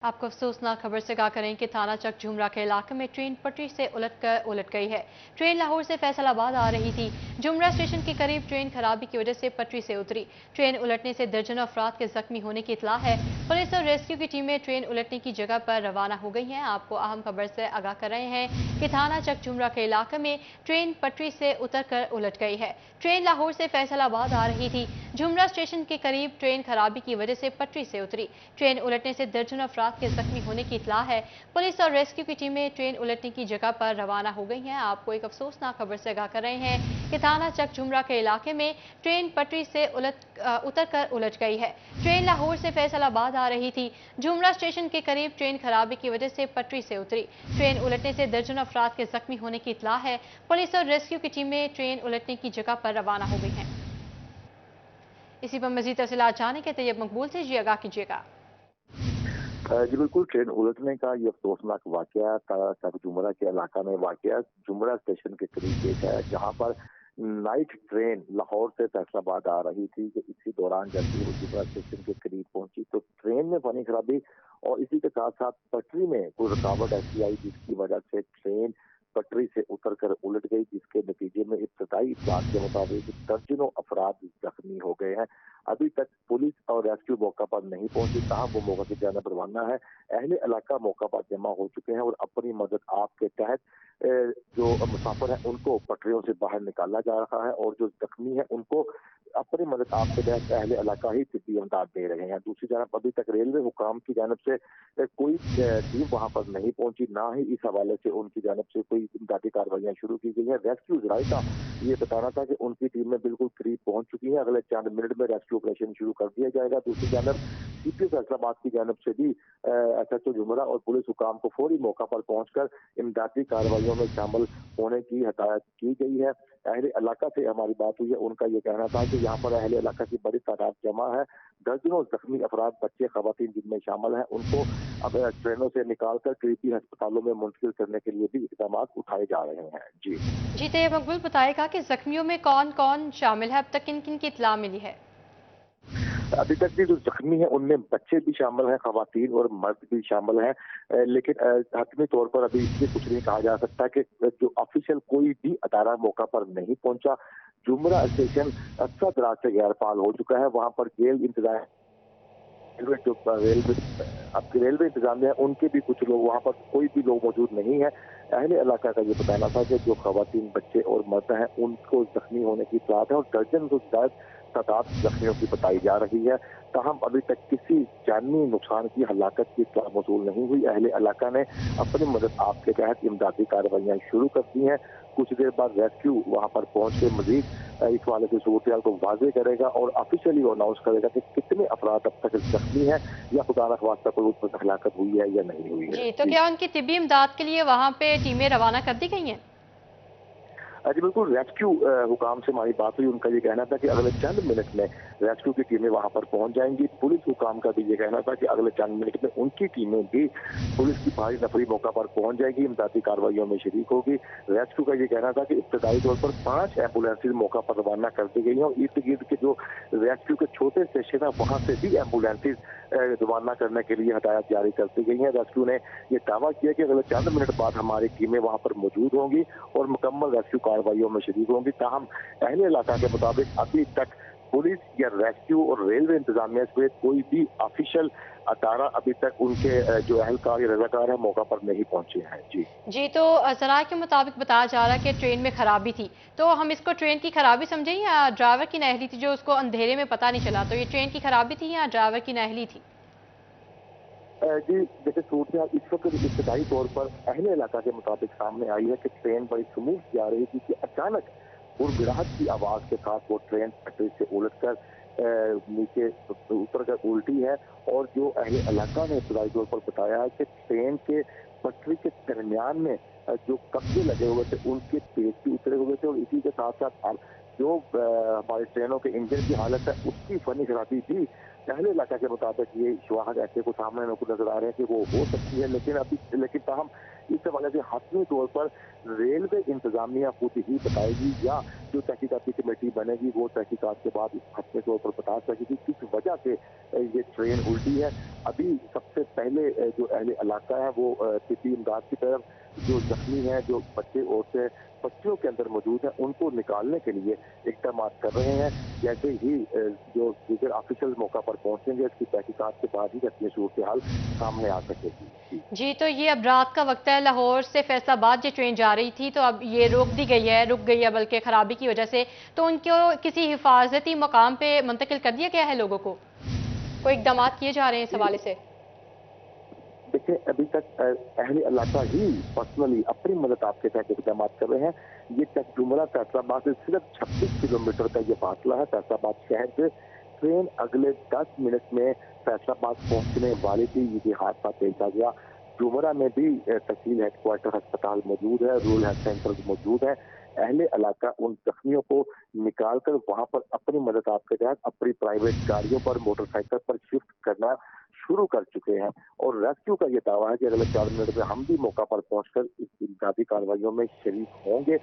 आपको अफसोसनाक खबर से आगाह करें कि थाना चक झुमरा के इलाके में ट्रेन पटरी से उलट गई है। ट्रेन लाहौर से फैसलाबाद आ रही थी। झुमरा स्टेशन के करीब ट्रेन खराबी की वजह से पटरी से उतरी। ट्रेन उलटने से दर्जनों अफराद के जख्मी होने की इतला है। पुलिस और रेस्क्यू की टीमें ट्रेन उलटने की जगह पर रवाना हो गई हैं। आपको अहम खबर से आगाह कर रहे हैं कि थाना चक झुमरा के इलाके में ट्रेन पटरी से उतरकर उलट गई है। ट्रेन लाहौर से फैसलाबाद आ रही थी। झुमरा स्टेशन के करीब ट्रेन खराबी की वजह से पटरी से उतरी। ट्रेन उलटने से दर्जनों अफराद के जख्मी होने की इतला है। पुलिस और रेस्क्यू की टीमें ट्रेन उलटने की जगह पर रवाना हो गई हैं। आपको एक अफसोसनाक खबर से आगाह कर रहे हैं कि थाना चक झुमरा के इलाके में ट्रेन पटरी से उतरकर उलट गई है। ट्रेन लाहौर से फैसलाबाद आ रही थी। झुमरा स्टेशन के करीब ट्रेन खराबी की वजह से पटरी से उतरी। ट्रेन उलटने से दर्जनों अफराद के जख्मी होने की इतला है। पुलिस और रेस्क्यू की टीमें ट्रेन उलटने की जगह पर रवाना हो गई हैं। इसी पर मजीद तफसीलात जानने के तैयब मकबूल से जी आगाह कीजिएगा। जी बिल्कुल, ट्रेन उलटने का ये अफसोसनाक वाकया चक झुमरा के इलाका में वाकया झुमरा स्टेशन के करीब पेश है, जहां पर नाइट ट्रेन लाहौर से फैसलाबाद आ रही थी कि इसी दौरान जब वो झुमरा स्टेशन के करीब पहुंची तो ट्रेन में बनी खराबी और इसी के साथ साथ पटरी में कोई रुकावट ऐसी आई जिसकी वजह से ट्रेन पटरी से उतरकर उलट गई, जिसके नतीजे में इब्तदाई इत्तलात के मुताबिक दर्जनों अफराद जख्मी हो गए हैं। अभी तक पुलिस और रेस्क्यू मौका पर नहीं पहुंची, ताहम वो मौका की जानिब रवाना है। अहले इलाका मौका पर जमा हो चुके हैं और अपनी मदद आप के तहत जो मुसाफिर है उनको पटरियों से बाहर निकाला जा रहा है और जो जख्मी है उनको अपनी मदद आप के तहत अहले इलाका ही तिब्बी इमदाद दे रहे हैं। दूसरी जानब अभी तक रेलवे हुकाम की जानब से कोई टीम वहां पर नहीं पहुंची, ना ही इस हवाले से उनकी जानब से कोई इमदादी कार्रवाइयां शुरू की गई है। रेस्क्यू जराइता ये बताना था कि उनकी टीमें बिल्कुल करीब पहुंच चुकी हैं, अगले चंद मिनट में रेस्क्यू ऑपरेशन शुरू कर दिया जाएगा। दूसरी जानब सीपीओ फैसलाबाद की जानब से भी एसएचओ झुमरा और पुलिस हुकाम को फौरी मौका पर पहुंचकर इमदादी कार्रवाइयों में शामिल होने की हिदायत की गई है। अहले इलाका से हमारी बात हुई है, उनका ये कहना था कि यहाँ पर अहले इलाका की बड़ी तादाद जमा है। दर्जनों जख्मी अफराद, बच्चे, खवातीन जिनमें शामिल हैं, उनको अब ट्रेनों से निकालकर करीबी अस्पतालों में मुंतकिल करने के लिए भी इकदाम उठाए जा रहे हैं। जी तैयब मकबूल बताएगा कि जख्मियों में कौन कौन शामिल है, अब तक किन किन की इतला मिली है? अभी तक भी जो जख्मी है उनमें बच्चे भी शामिल हैं, खवातीन और मर्द भी शामिल हैं, लेकिन हतमी तौर पर अभी इसलिए कुछ नहीं कहा जा सकता कि जो ऑफिशियल कोई भी अदारा मौका पर नहीं पहुंचा। झुमरा स्टेशन अच्छा तरह से गैर फाल हो चुका है, वहां पर जेल इंतजार रेलवे इंतजामिया उनके भी कुछ लोग वहां पर कोई भी लोग मौजूद नहीं है। अहले इलाका का ये बताना था कि जो खवातीन, बच्चे और मर्द हैं उनको जख्मी होने की इत्तलात है और दर्जन से ज्यादा तादाद जख्मियों की बताई जा रही है। ताहम अभी तक किसी जानी नुकसान की हलाकत की इत्तला मौसूल नहीं हुई। अहले इलाका ने अपनी मदद आप के तहत इमदादी कार्रवाइयां शुरू कर दी हैं। कुछ देर बाद रेस्क्यू वहां पर पहुंच के मजीद इस वाले की सूरत को वाजे करेगा और ऑफिशियली वो अनाउंस करेगा कि कितने अफराद अब तक जख्मी है या खुदा न खास्ता कोई उस पर हलाकत हुई है या नहीं हुई है। जी, तो क्या उनकी तिब्बी इमदाद के लिए वहां पे टीमें रवाना कर दी गई हैं? जी बिल्कुल, रेस्क्यू हुकाम से हमारी बात हुई, उनका ये कहना था कि अगले चंद मिनट में रेस्क्यू की टीमें वहां पर पहुंच जाएंगी। पुलिस हुकाम का भी ये कहना था कि अगले चंद मिनट में उनकी टीमें भी पुलिस की भारी नफरी मौका पर पहुंच जाएगी, इमदादी कार्रवाइयों में शरीक होगी। रेस्क्यू का ये कहना था कि इब्तदाई तौर पर 5 एम्बुलेंसेज मौका पर रवाना कर दी गई हैं और इर्द गिर्द के जो रेस्क्यू के छोटे स्टेशन है वहां से भी एम्बुलेंसेज रवाना करने के लिए हदायत जारी कर दी गई है। रेस्क्यू ने यह दावा किया कि अगले चंद मिनट बाद हमारी टीमें वहां पर मौजूद होंगी और मुकम्मल रेस्क्यू कार्रवाइयों में शरीक होंगी। ताहम अहले इलाका के मुताबिक अभी तक पुलिस या रेस्क्यू और रेलवे इंतजामिया समेत कोई भी ऑफिशियल अदारा अभी तक उनके जो अहलकार या रजाकार है मौका पर नहीं पहुंचे हैं। जी, तो जराये के मुताबिक बताया जा रहा है कि ट्रेन में खराबी थी, तो हम इसको ट्रेन की खराबी समझें या ड्राइवर की नाअहली थी जो उसको अंधेरे में पता नहीं चला? तो ये ट्रेन की खराबी थी या ड्राइवर की नाअहली थी? जी जैसे सूरत इस वक्त इब्तदाई तौर पर अहले इलाका के मुताबिक सामने आई है कि ट्रेन बड़ी स्मूथ जा रही थी कि अचानक गुड़गुड़ाहट की आवाज के साथ वो ट्रेन पटरी से उलटकर नीचे उतरकर उल्टी है और जो अहले इलाका ने इब्तदाई तौर पर बताया है कि ट्रेन के पटरी के दरमियान में जो कब्जे लगे हुए थे उनके पेज भी उतरे हुए थे और इसी के साथ साथ जो हमारी ट्रेनों के इंजन की हालत है उसकी फनी खराबी भी अहले इलाका के मुताबिक ये शवाहद ऐसे को सामने को नजर आ रहे हैं कि वो हो सकती है, लेकिन ताहम इस हवाले से हतमी तौर पर रेलवे इंतजामिया खुद ही बताएगी, या जो तहकीकाती कमेटी बनेगी वो तहकीकात के बाद इस हतमी तौर पर बता सकेगी किस वजह से ये ट्रेन उल्टी है। अभी सबसे पहले जो अहले इलाका है वो तिब्बी इमदाद की तरफ, जो जख्मी हैं, जो बच्चे औरतें पट्टियों के अंदर मौजूद हैं, उनको निकालने के लिए इक़दाम कर रहे हैं। जैसे ही जो दीगर ऑफिशियल मौका पर पहुंचेंगे, इसकी तहकीकात के बाद ही अपनी सूरत हाल सामने आ सकेगी। जी, तो ये अब रात का वक्त है, लाहौर से फैसलाबाद जो ट्रेन जा रही थी तो अब ये रुक गई है बल्कि खराबी की वजह से, तो उनको किसी हिफाजती मकाम पे मुंतकिल कर दिया गया है लोगों को? कोई इक़दाम किए जा रहे हैं इस हवाले से? देखिए, अभी तक अहले इलाका ही पर्सनली अपनी मदद आपके तहत इक़दाम कर रहे हैं। ये जुमरा फैसलाबाद से सिर्फ 26 किलोमीटर का ये फासला है। फैसलाबाद शहर से ट्रेन अगले 10 मिनट में फैसलाबाद पहुंचने वाली थी, ये हादसा पेश आ गया। जुमरा में भी तहसील हेडक्वार्टर अस्पताल मौजूद है, रूरल हेल्थ सेंटर मौजूद है। अहले इलाका उन जख्मियों को निकाल कर वहां पर अपनी मदद आपके तहत अपनी प्राइवेट गाड़ियों पर, मोटरसाइकिल पर शिफ्ट करना शुरू कर चुके हैं। और रेस्क्यू का ये दावा है कि अगले 4 मिनट में हम भी मौका पर पहुंचकर इस इमदादी कार्रवाइयों में शरीक होंगे।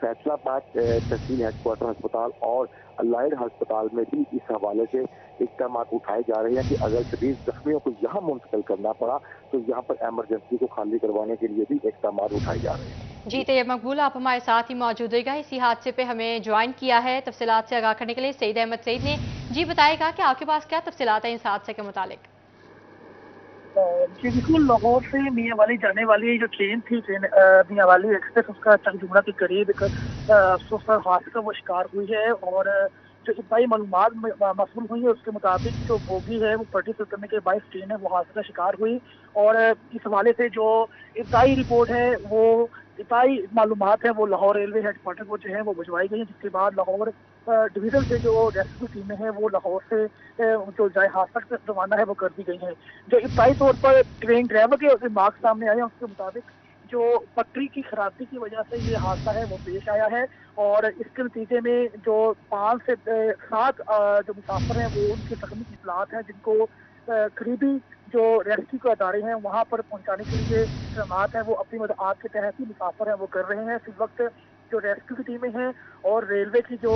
फैसलाबाद तहसील हेडक्वार्टर अस्पताल और अलाइड अस्पताल में भी इस हवाले से इक़दाम उठाए जा रहे हैं कि अगर शदीद जख्मियों को यहाँ मुंतकिल करना पड़ा तो यहाँ पर एमरजेंसी को खाली करवाने के लिए भी इक़दाम उठाए जा रहे हैं। जी, तैयब मकबूल, आप हमारे साथ ही मौजूद रहेगा। इसी हादसे पे हमें ज्वाइन किया है तफसीलात से आगाह करने के लिए सईद अहमद सईद ने। जी बताएगा कि आपके पास क्या तफसीलात हैं इस हादसे के मुतालिक? जी बिल्कुल, लाहौर से मियां वाली जाने वाली जो ट्रेन थी, मियां वाली एक्सप्रेस, उसका चकजुमरा के करीब एक अफसोसनाक हादसे का वो शिकार हुई है। और जो इब्तदाई मालूमात मौसूल हुई है उसके मुताबिक जो बोगी है वो पटरी से उतरने के बाद ट्रेन है वो हादसे का शिकार हुई। और इस हवाले से जो इब्तदाई रिपोर्ट है, वो इब्तदाई मालूमात है वो लाहौर रेलवे हेडक्वार्टर को जो है वो भिजवाई गई है, जिसके बाद लाहौर डिवीजन से जो रेस्क्यू टीमें हैं वो लाहौर से जो जाए हादसा रवाना है वो कर दी गई हैं। जो इब्तदाई तौर पर ट्रेन ड्राइवर के मार्क्स सामने आए हैं उसके मुताबिक जो पटरी की खराबी की वजह से ये हादसा है वो पेश आया है। और इसके नतीजे में जो 5 से 7 जो मुसाफिर हैं वो उनके जख्मी की इतलात हैं, जिनको करीबी जो रेस्क्यू के अदारे हैं वहाँ पर पहुँचाने के लिए इक़दामात हैं वो अपनी मदद के तहत ही मुसाफिर हैं वो कर रहे हैं। इस वक्त जो रेस्क्यू की टीमें हैं और रेलवे की जो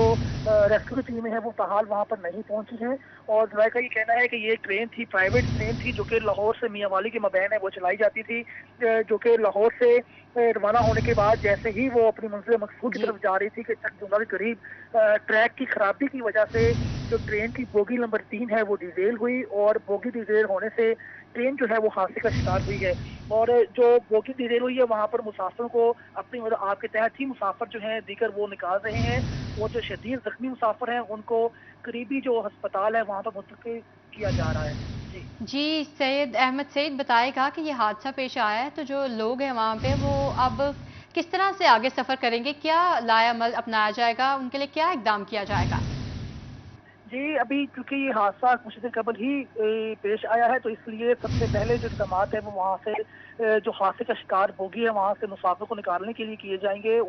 रेस्क्यू की टीमें हैं वो फिलहाल वहाँ पर नहीं पहुँची हैं। और ज़राए का ये कहना है कि ये ट्रेन थी, प्राइवेट ट्रेन थी, जो कि लाहौर से मियां वाली के मबैन है वो चलाई जाती थी, जो कि लाहौर से रवाना होने के बाद जैसे ही वो अपनी मंजिल मकसूद की तरफ जा रही थी कि चकजुमरा के करीब ट्रैक की खराबी की वजह से जो ट्रेन की बोगी नंबर 3 है वो डिजेल हुई। और बोगी डिजेल होने से ट्रेन जो है वो हादसे का शिकार हुई है। और जो बोगी डिजेल हुई है वहाँ पर मुसाफिरों को अपनी मदद आपके तहत ही मुसाफिर जो हैं दीगर वो निकाल रहे हैं। और जो शदीद जख्मी मुसाफिर हैं उनको करीबी जो अस्पताल है वहाँ पर मुंतकिल किया जा रहा है। जी, सईद अहमद सईद बताएगा कि ये हादसा पेश आया है तो जो लोग हैं वहाँ पे वो अब किस तरह से आगे सफ़र करेंगे? क्या लाएअमल अपनाया जाएगा? उनके लिए क्या इक़दाम किया जाएगा? जी, अभी क्योंकि ये हादसा कुछ दिन कबल ही पेश आया है तो इसलिए सबसे पहले जो इक़दामात है वो वहाँ से जो हादसे का शिकार बोगी है वहाँ से मुसाफिर को निकालने के लिए किए जाएंगे।